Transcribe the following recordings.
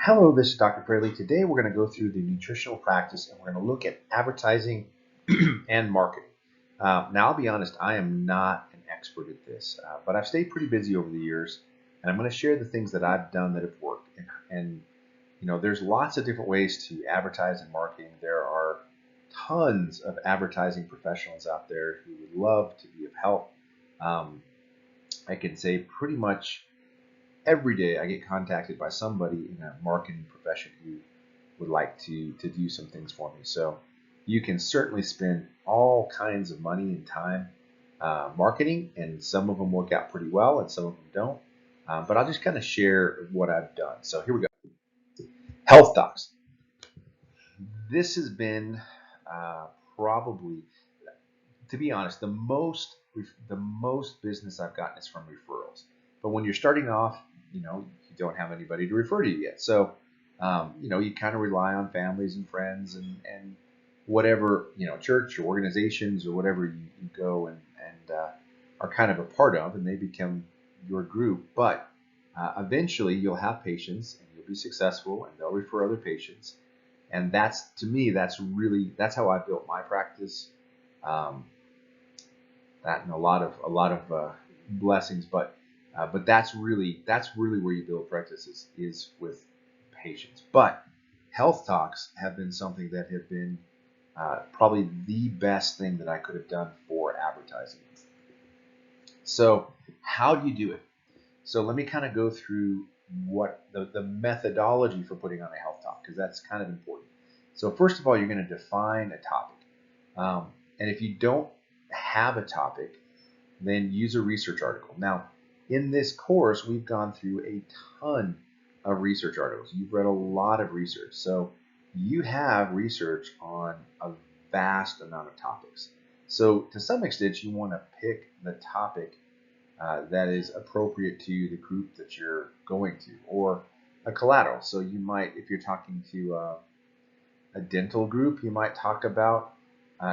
Hello, this is Dr. Fraley. Today we're going to go through the nutritional practice and we're going to look at advertising and marketing. Now, I'll be honest, I am not an expert at this, but I've stayed pretty busy over the years, and I'm going to share the things that I've done that have worked. And there's lots of different ways to advertise and marketing. There are tons of advertising professionals out there who would love to be of help. Um, I can say pretty much every day I get contacted by somebody in a marketing profession who would like to do some things for me. So you can certainly spend all kinds of money and time marketing, and some of them work out pretty well, and some of them don't. But I'll just kind of share what I've done. So here we go. Health docs. This has been uh, probably, to be honest, the most business I've gotten is from referrals. But when you're starting off, you don't have anybody to refer to you yet. So you kind of rely on families and friends and whatever, church or organizations or whatever you go and are kind of a part of, and they become your group. But eventually you'll have patients and you'll be successful and they'll refer other patients. And that's, to me, that's how I built my practice. Um, that and a lot of blessings, but that's really where you build practices is with patients. But health talks have been something that have been probably the best thing that I could have done for advertising. So how do you do it? So let me kind of go through what the methodology for putting on a health talk, because that's kind of important. So first of all, you're going to define a topic. And if you don't have a topic, then use a research article. Now, in this course, we've gone through a ton of research articles. You've read a lot of research. So you have research on a vast amount of topics. So to some extent, you want to pick the topic that is appropriate to the group that you're going to, or a collateral. So you might, if you're talking to a dental group, you might talk about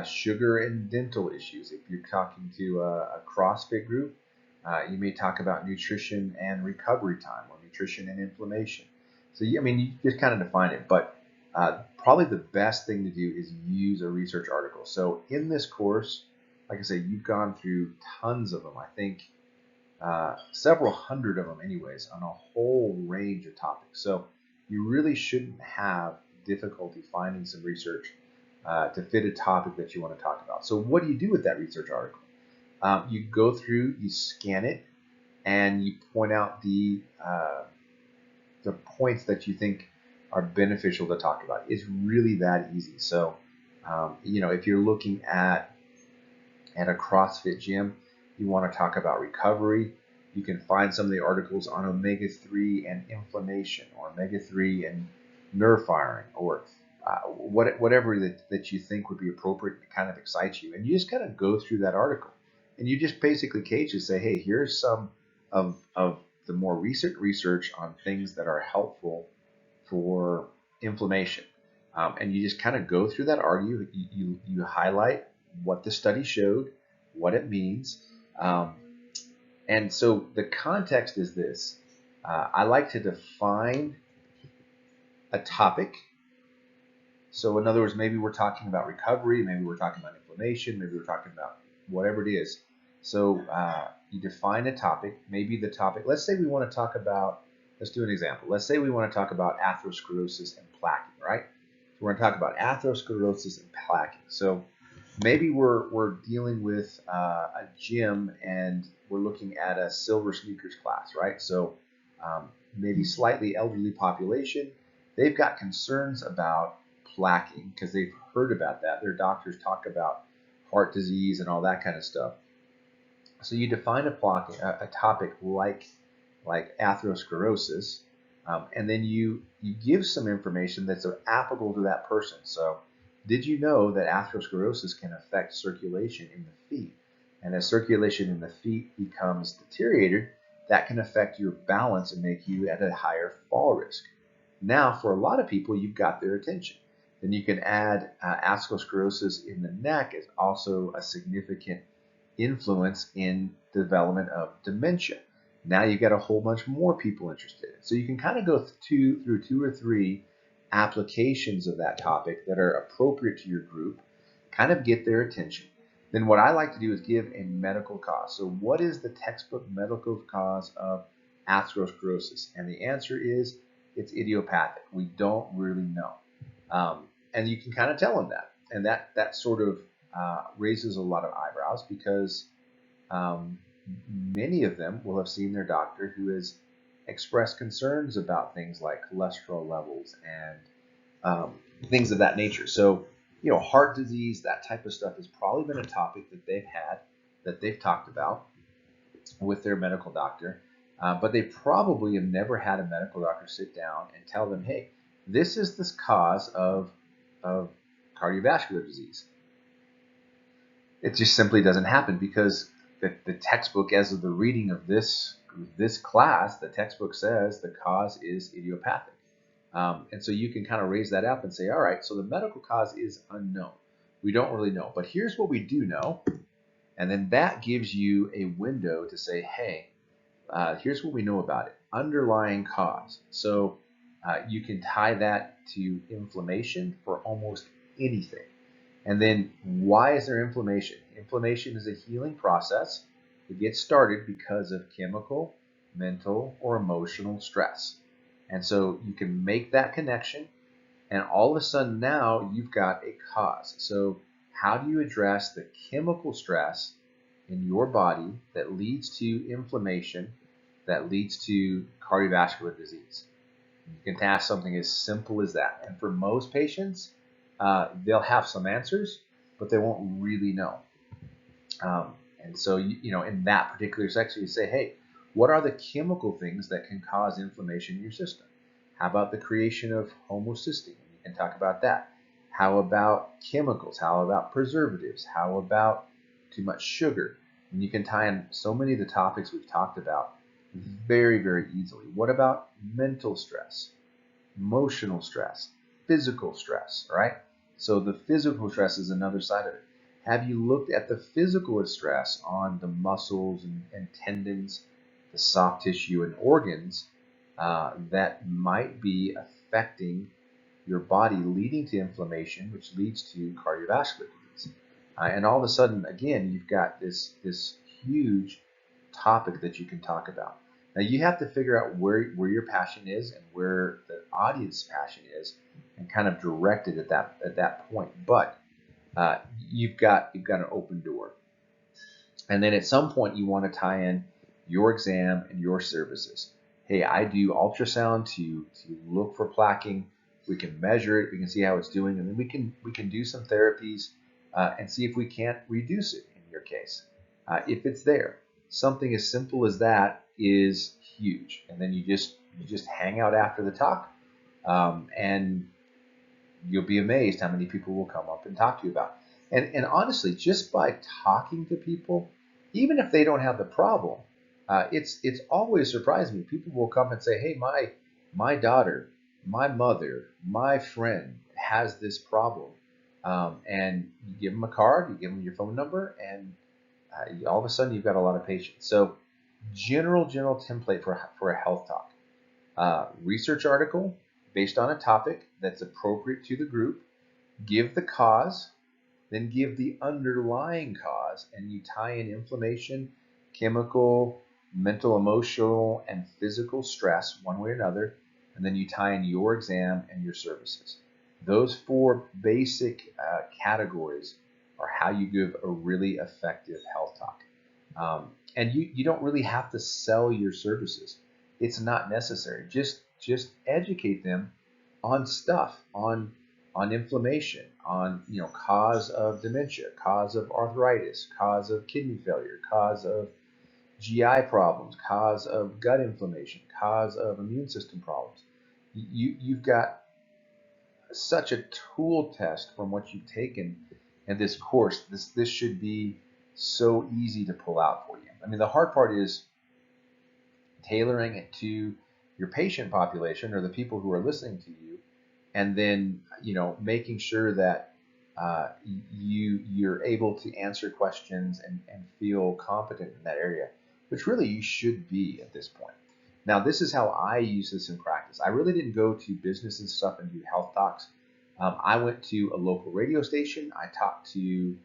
sugar and dental issues. If you're talking to a CrossFit group, you may talk about nutrition and recovery time, or nutrition and inflammation. So, you just kind of define it. But probably the best thing to do is use a research article. So in this course, like I said, you've gone through tons of them. I think several hundred of them, anyways, on a whole range of topics. So you really shouldn't have difficulty finding some research to fit a topic that you want to talk about. So what do you do with that research article? You go through, you scan it, and you point out the points that you think are beneficial to talk about. It's really that easy. So if you're looking at a CrossFit gym, you want to talk about recovery, you can find some of the articles on omega-3 and inflammation, or omega-3 and nerve firing, or whatever that you think would be appropriate and kind of excites you. And you just kind of go through that article. And you just basically say, hey, here's some of the more recent research on things that are helpful for inflammation. And you just kind of go through that article. You highlight what the study showed, what it means. And so the context is this. I like to define a topic. So in other words, maybe we're talking about recovery, maybe we're talking about inflammation, maybe we're talking about whatever it is. So you define a topic. Maybe the topic, let's say we want to talk about, let's do an example. Let's say we want to talk about atherosclerosis and plaquing, right? So we're going to talk about atherosclerosis and plaquing. So maybe we're dealing with a gym and we're looking at a silver sneakers class, right? So maybe slightly elderly population. They've got concerns about plaquing because they've heard about that. Their doctors talk about heart disease and all that kind of stuff. So you define a topic like atherosclerosis, and then you give some information that's applicable to that person. So did you know that atherosclerosis can affect circulation in the feet? And as circulation in the feet becomes deteriorated, that can affect your balance and make you at a higher fall risk. Now, for a lot of people, you've got their attention. Then you can add atherosclerosis in the neck is also a significant influence in development of dementia. Now you've got a whole bunch more people interested. So you can kind of go through 2 or 3 applications of that topic that are appropriate to your group, kind of get their attention. Then what I like to do is give a medical cause. So what is the textbook medical cause of atherosclerosis? And the answer is it's idiopathic. We don't really know. And you can kind of tell them that. And that sort of raises a lot of eyebrows because um, many of them will have seen their doctor who has expressed concerns about things like cholesterol levels and things of that nature. So, heart disease, that type of stuff has probably been a topic that they've had, that they've talked about with their medical doctor. But they probably have never had a medical doctor sit down and tell them, hey, this is the cause of cardiovascular disease. It just simply doesn't happen because the textbook, as of the reading of this class, the textbook says the cause is idiopathic. And so you can kind of raise that up and say, all right, so the medical cause is unknown. We don't really know. But here's what we do know. And then that gives you a window to say, hey, here's what we know about it. Underlying cause. So you can tie that to inflammation for almost anything. And then why is there inflammation? Inflammation is a healing process that gets started because of chemical, mental, or emotional stress. And so you can make that connection, and all of a sudden now you've got a cause. So how do you address the chemical stress in your body that leads to inflammation, that leads to cardiovascular disease? You can task something as simple as that. And for most patients, they'll have some answers, but they won't really know. And so, in that particular section, you say, hey, what are the chemical things that can cause inflammation in your system? How about the creation of homocysteine? You can talk about that. How about chemicals? How about preservatives? How about too much sugar? And you can tie in so many of the topics we've talked about very, very easily. What about mental stress, emotional stress, physical stress, right? So the physical stress is another side of it. Have you looked at the physical stress on the muscles and tendons, the soft tissue and organs that might be affecting your body, leading to inflammation, which leads to cardiovascular disease? And all of a sudden, again, you've got this huge topic that you can talk about. Now you have to figure out where your passion is and where the audience passion is, and kind of direct it at that point. But you've got an open door, and then at some point you want to tie in your exam and your services. Hey, I do ultrasound to look for plaquing. We can measure it. We can see how it's doing, and then we can do some therapies and see if we can't reduce it in your case if it's there. Something as simple as that is huge. And then you just hang out after the talk, and you'll be amazed how many people will come up and talk to you about it. And honestly, just by talking to people, even if they don't have the problem, it's always surprised me. People will come and say, "Hey, my daughter, my mother, my friend has this problem," and you give them a card, you give them your phone number, and all of a sudden you've got a lot of patients. So general template for a health talk. Research article based on a topic that's appropriate to the group. Give the cause, then give the underlying cause, and you tie in inflammation, chemical, mental, emotional, and physical stress one way or another, and then you tie in your exam and your services. Those 4 basic categories are how you give a really effective health talk. And you don't really have to sell your services. It's not necessary. Just educate them on stuff, on inflammation, on cause of dementia, cause of arthritis, cause of kidney failure, cause of GI problems, cause of gut inflammation, cause of immune system problems. You've got such a tool test from what you've taken in this course. This should be so easy to pull out for you. I mean, the hard part is tailoring it to your patient population or the people who are listening to you, and then making sure that you're able to answer questions and feel competent in that area. which really you should be at this point. Now, this is how I use this in practice. I really didn't go to business and stuff and do health talks. I went to a local radio station. I talked to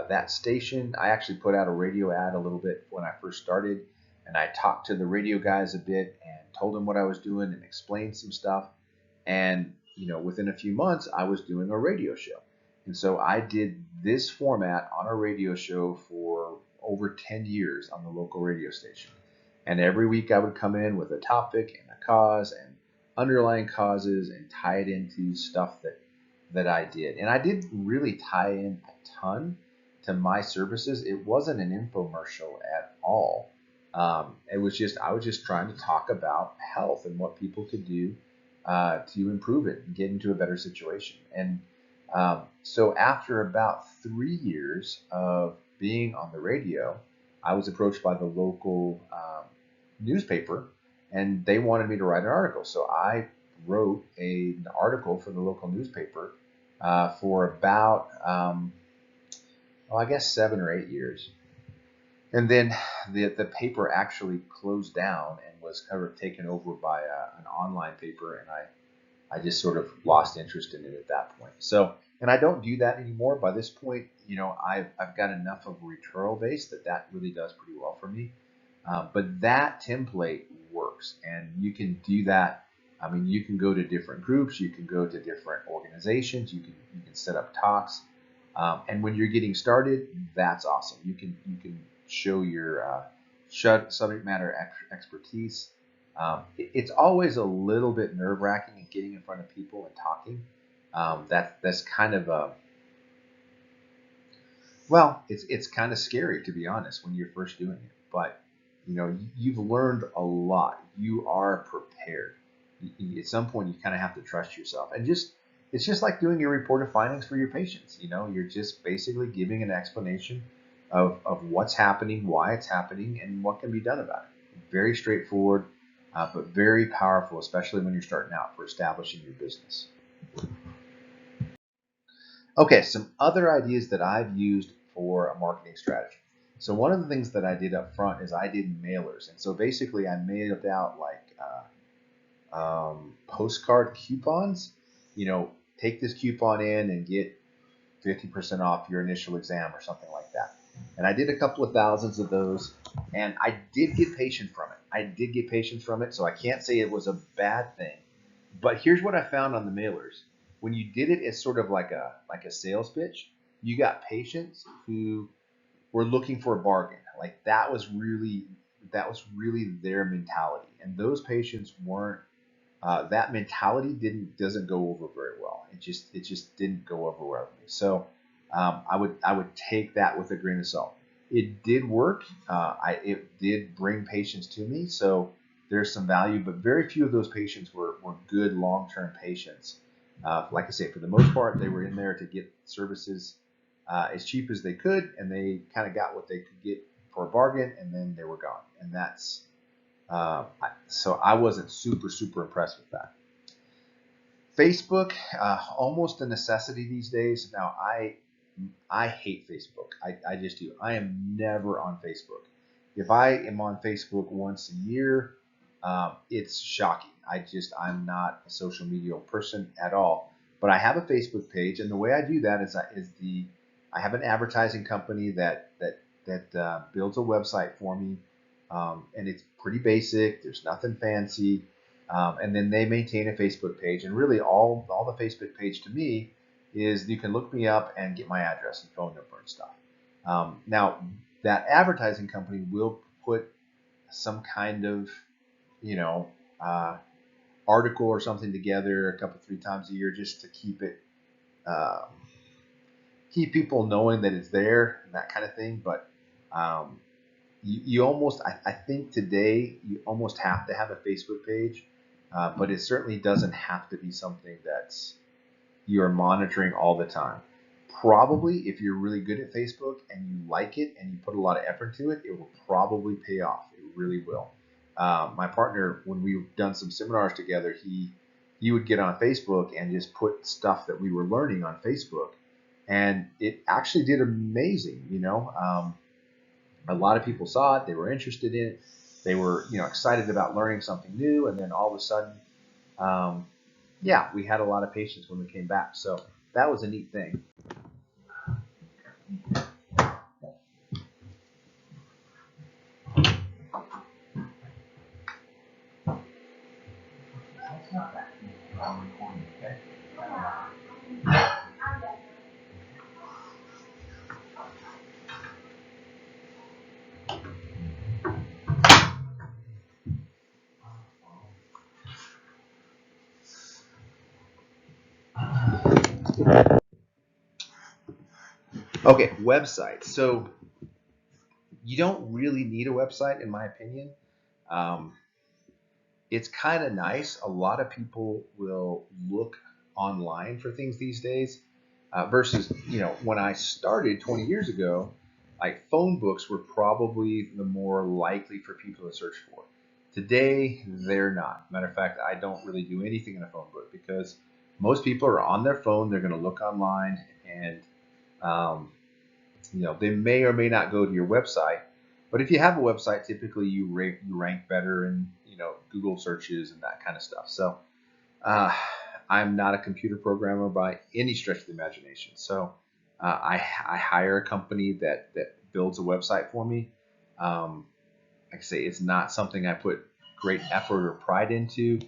that station. I actually put out a radio ad a little bit when I first started, and I talked to the radio guys a bit and told them what I was doing and explained some stuff. And within a few months, I was doing a radio show. And so I did this format on a radio show for over 10 years on the local radio station. And every week I would come in with a topic and a cause and underlying causes and tie it into stuff that I did. And I didn't really tie in a ton to my services. It wasn't an infomercial at all. It was just, I was just trying to talk about health and what people could do to improve it and get into a better situation. And so after about 3 years of being on the radio, I was approached by the local newspaper, and they wanted me to write an article. So I wrote an article for the local newspaper for about, I guess 7 or 8 years. And then the paper actually closed down and was kind of taken over by an online paper, and I just sort of lost interest in it at that point. So, and I don't do that anymore. By this point, I've got enough of a referral base that really does pretty well for me. But that template works, and you can do that. I mean, you can go to different groups, you can go to different organizations, you can set up talks, and when you're getting started, that's awesome. You can show your subject matter expertise. It's always a little bit nerve-wracking in getting in front of people and talking. That's kind of it's kind of scary, to be honest, when you're first doing it. But you've learned a lot. You are prepared. At some point, you kind of have to trust yourself, and it's just like doing your report of findings for your patients. You're just basically giving an explanation of what's happening, why it's happening, and what can be done about it. Very straightforward, but very powerful, especially when you're starting out for establishing your business. Okay, some other ideas that I've used for a marketing strategy. So one of the things that I did up front is I did mailers. And so basically I mailed out like postcard coupons. Take this coupon in and get 50% off your initial exam or something like that. And I did a couple of thousands of those, and I did get patients from it. So I can't say it was a bad thing. But here's what I found on the mailers. When you did it as sort of like a sales pitch, you got patients who were looking for a bargain. Like that was really their mentality. And those patients weren't. That mentality doesn't go over very well. It just didn't go over well with me. So I would take that with a grain of salt. It did work. It did bring patients to me. So there's some value, but very few of those patients were good long-term patients. Like I say, for the most part, they were in there to get services as cheap as they could, and they kind of got what they could get for a bargain, and then they were gone. And that's so I wasn't super impressed with that. Facebook, almost a necessity these days. Now, I hate Facebook. I just do. I am never on Facebook. If I am on Facebook once a year, it's shocking. I'm not a social media person at all. But I have a Facebook page, and the way I do that is I have an advertising company that builds a website for me, and it's pretty basic. There's nothing fancy, and then they maintain a Facebook page. And really, all the Facebook page to me is you can look me up and get my address and phone number and stuff. Now, that advertising company will put some kind of article or something together a couple, 3 times a year just to keep people knowing that it's there and that kind of thing. But you almost, I think today you almost have to have a Facebook page, but it certainly doesn't have to be something that's you're monitoring all the time. Probably if you're really good at Facebook and you like it and you put a lot of effort to it, it will probably pay off. It really will. My partner, when we've done some seminars together, he would get on Facebook and just put stuff that we were learning on Facebook, and it actually did amazing, A lot of people saw it, they were interested in it, they were excited about learning something new, and then all of a sudden, um, yeah, we had a lot of patients when we came back. So that was a neat thing. Okay, website. So you don't really need a website, in my opinion. Um, it's kind of nice. A lot of people will look online for things these days, versus when I started 20 years ago, like phone books were probably the more likely for people to search for. Today, they're not. Matter of fact, I don't really do anything in a phone book because most people are on their phone. They're going to look online, and um, they may or may not go to your website. But if you have a website, typically you rank better in Google searches and that kind of stuff. So uh, I'm not a computer programmer by any stretch of the imagination. So I hire a company that builds a website for me. Like I say, it's not something I put great effort or pride into,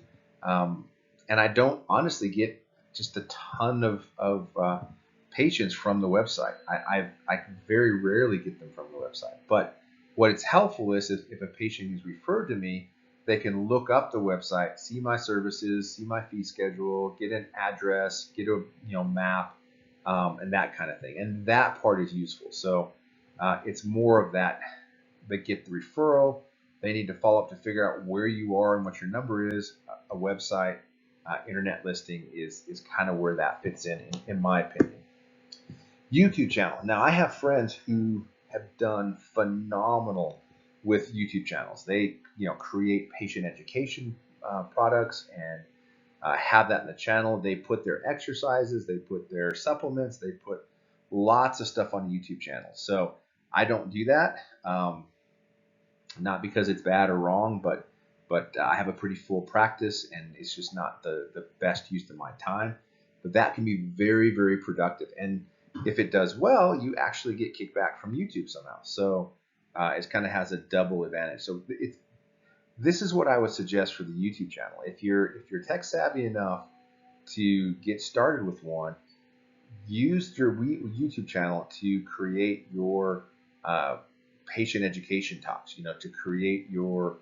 um, and I don't honestly get just a ton of patients from the website. I very rarely get them from the website. But what it's helpful is if a patient is referred to me, they can look up the website, see my services, see my fee schedule, get an address, get a map, and that kind of thing. And that part is useful. So it's more of that. They get the referral. They need to follow up to figure out where you are and what your number is. A website, internet listing is kind of where that fits in my opinion. YouTube channel. Now, I have friends who have done phenomenal with YouTube channels. They, create patient education products and have that in the channel. They put their exercises, they put their supplements, they put lots of stuff on the YouTube channel. So I don't do that. Not because it's bad or wrong, but I have a pretty full practice, and it's just not the best use of my time. But that can be very, very productive. And if it does well, you actually get kickback from YouTube somehow. So it kind of has a double advantage. So this is what I would suggest for the YouTube channel. If you're tech savvy enough to get started with one, use your YouTube channel to create your uh, patient education talks, to create your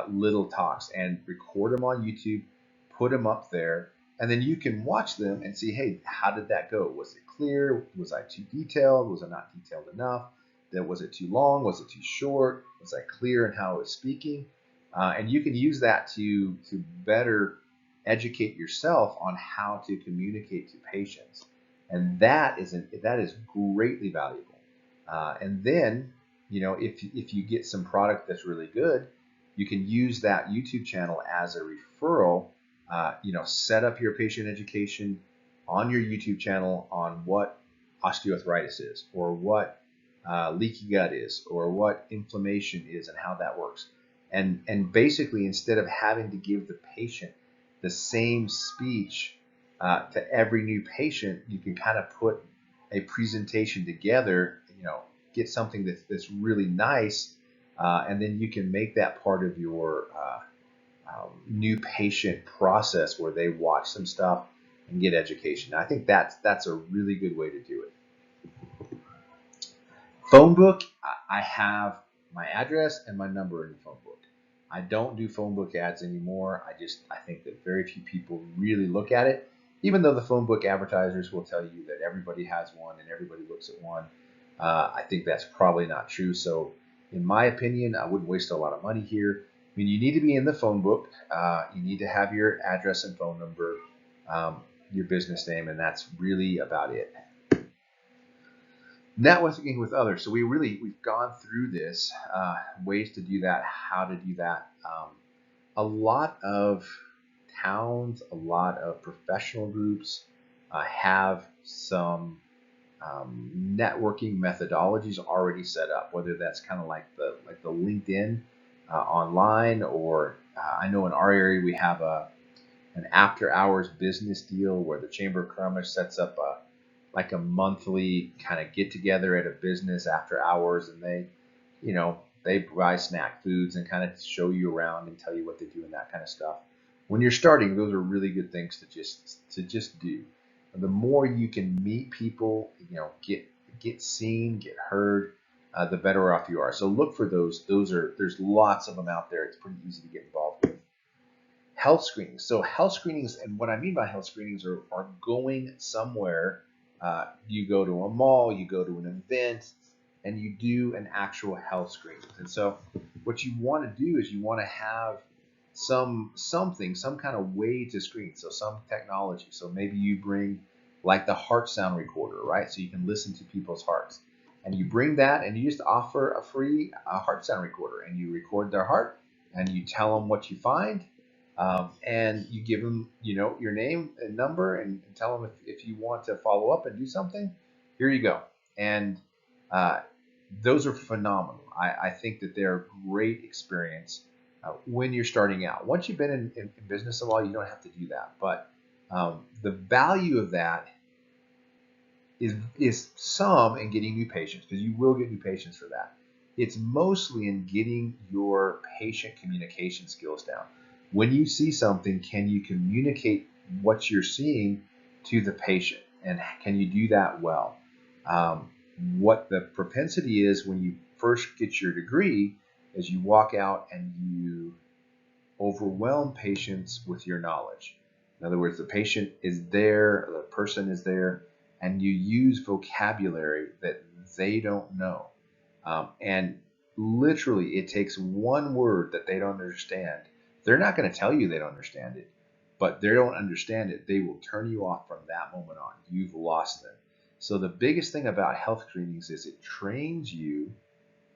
little talks and record them on YouTube, put them up there, and then you can watch them and see, hey, how did that go? Was it clear? Was I too detailed? Was I not detailed enough? Was it too long? Was it too short? Was I clear in how I was speaking? And you can use that to better educate yourself on how to communicate to patients, and that is greatly valuable. And then, if you get some product that's really good, you can use that YouTube channel as a referral. Set up your patient education on your YouTube channel on what osteoarthritis is, or what leaky gut is, or what inflammation is, and how that works. And basically, instead of having to give the patient the same speech to every new patient, you can kind of put a presentation together, get something that's really nice, and then you can make that part of your new patient process where they watch some stuff and get education. I think that's a really good way to do it. Phone book, I have my address and my number in the phone book. I don't do phone book ads anymore. I think that very few people really look at it, even though the phone book advertisers will tell you that everybody has one and everybody looks at one. I think that's probably not true. So, in my opinion, I wouldn't waste a lot of money here. I mean, you need to be in the phone book. You need to have your address and phone number, your business name, and that's really about it. Networking with others. So we've gone through this, ways to do that, how to do that. A lot of towns, a lot of professional groups have some networking methodologies already set up, whether that's kind of like the LinkedIn online, or I know in our area we have an after hours business deal where the Chamber of Commerce sets up a monthly kind of get together at a business after hours, and they buy snack foods and kind of show you around and tell you what they do and that kind of stuff. When you're starting, those are really good things to just do. And the more you can meet people, get seen, get heard, the better off you are. So look for those. There's lots of them out there. It's pretty easy to get involved with. Health screenings. So health screenings, and what I mean by health screenings are going somewhere. You go to a mall, you go to an event, and you do an actual health screening. And so what you want to do is you want to have some kind of way to screen. So some technology. So maybe you bring like the heart sound recorder, right? So you can listen to people's hearts. And you bring that and you just offer a free heart sound recorder, and you record their heart and you tell them what you find. And you give them, your name and number, and tell them if you want to follow up and do something, here you go. And uh, those are phenomenal. I think that they're a great experience when you're starting out. Once you've been in business a while, you don't have to do that. But the value of that is some in getting new patients, because you will get new patients for that. It's mostly in getting your patient communication skills down. When you see something, can you communicate what you're seeing to the patient? And can you do that well? What the propensity is when you first get your degree is you walk out and you overwhelm patients with your knowledge. In other words, the patient is there, the person is there, and you use vocabulary that they don't know. And literally, it takes one word that they don't understand. They're not going to tell you they don't understand it, but they don't understand it. They will turn you off from that moment on. You've lost them. So the biggest thing about health screenings is it trains you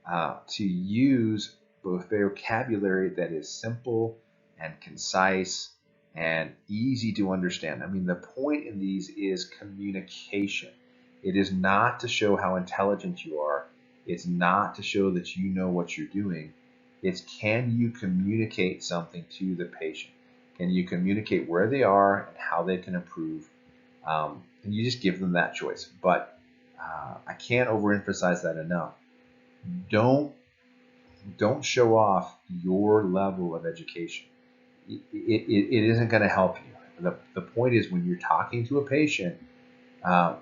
to use both vocabulary that is simple and concise and easy to understand. I mean, the point in these is communication. It is not to show how intelligent you are. It's not to show that you know what you're doing. It's, can you communicate something to the patient? Can you communicate where they are and how they can improve? And you just give them that choice. But I can't overemphasize that enough. Don't show off your level of education. It isn't going to help you. The point is, when you're talking to a patient,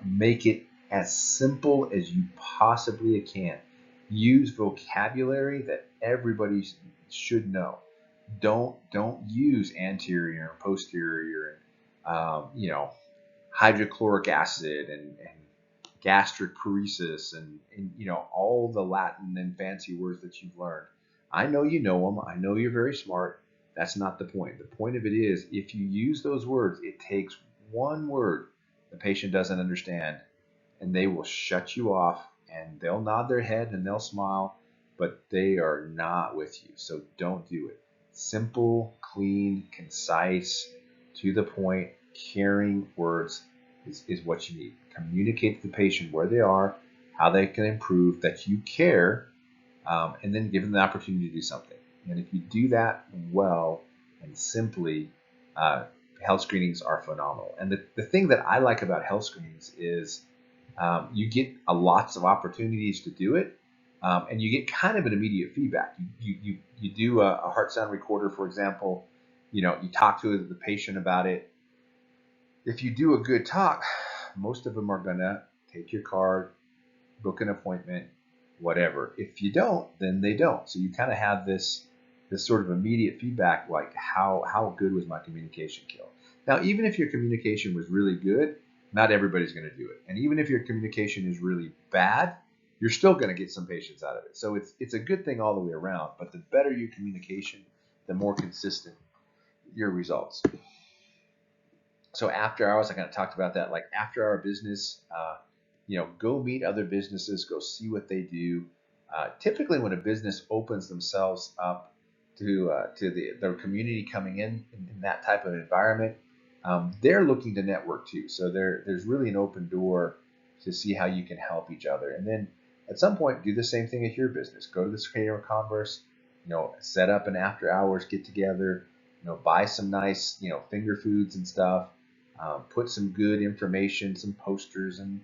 make it as simple as you possibly can. Use vocabulary that everybody should know. Don't use anterior and posterior and hydrochloric acid and gastric paresis and all the Latin and fancy words that you've learned. I know you know them. I know you're very smart. That's not the point. The point of it is, if you use those words, it takes one word the patient doesn't understand, and they will shut you off, and they'll nod their head and they'll smile, but they are not with you. So don't do it. Simple, clean, concise, to the point, caring words is what you need. Communicate to the patient where they are, how they can improve, that you care, and then give them the opportunity to do something. And if you do that well and simply, health screenings are phenomenal. And the thing that I like about health screenings is you get lots of opportunities to do it, and you get kind of an immediate feedback. You do a heart sound recorder, for example. You talk to the patient about it. If you do a good talk, most of them are gonna take your card, book an appointment, whatever. If you don't, then they don't. So you kind of have this sort of immediate feedback, like how good was my communication skill. Now, even if your communication was really good, not everybody's going to do it. And even if your communication is really bad, you're still going to get some patients out of it. So it's a good thing all the way around. But the better your communication, the more consistent your results. So after hours, I kind of talked about that. Like after hour business, go meet other businesses, go see what they do. Typically, when a business opens themselves up to their community coming in that type of environment, they're looking to network too. So there's really an open door to see how you can help each other. And then at some point, do the same thing at your business. Go to the Creator Converse, set up an after hours get together, buy some nice, finger foods and stuff, put some good information, some posters and,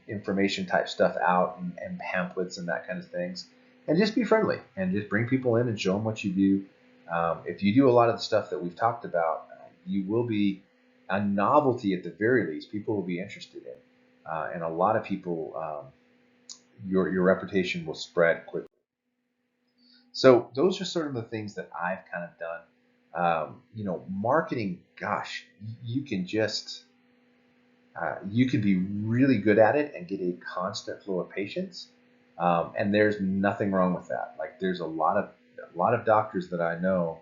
information type stuff out and pamphlets and that kind of things. And just be friendly and just bring people in and show them what you do. If you do a lot of the stuff that we've talked about, you will be a novelty at the very least. People will be interested in, and a lot of people, your reputation will spread quickly. So those are sort of the things that I've kind of done. Marketing, gosh, you can just you can be really good at it and get a constant flow of patients, and there's nothing wrong with that. Like there's a lot of doctors that I know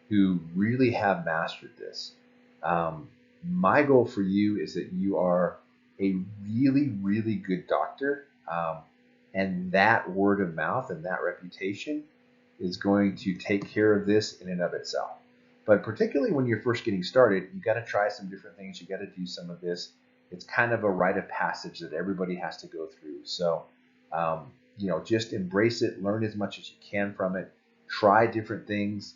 who really have mastered this. My goal for you is that you are a really, really good doctor, and that word of mouth and that reputation is going to take care of this in and of itself. But particularly when you're first getting started, you got to try some different things. You got to do some of this. It's kind of a rite of passage that everybody has to go through. So, just embrace it, learn as much as you can from it, try different things.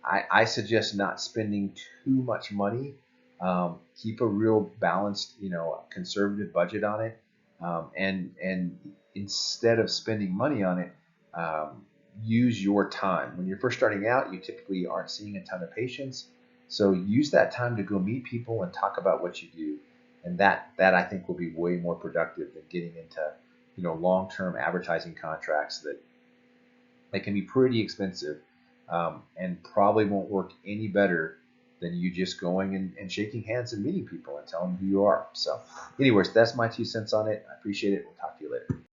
I suggest not spending too much money. Keep a real balanced, conservative budget on it, and instead of spending money on it, use your time. When you're first starting out, you typically aren't seeing a ton of patients, so use that time to go meet people and talk about what you do, and that I think will be way more productive than getting into long-term advertising contracts that can be pretty expensive, and probably won't work any better than you just going and shaking hands and meeting people and telling them who you are. So anyways, that's my 2 cents on it. I appreciate it. We'll talk to you later.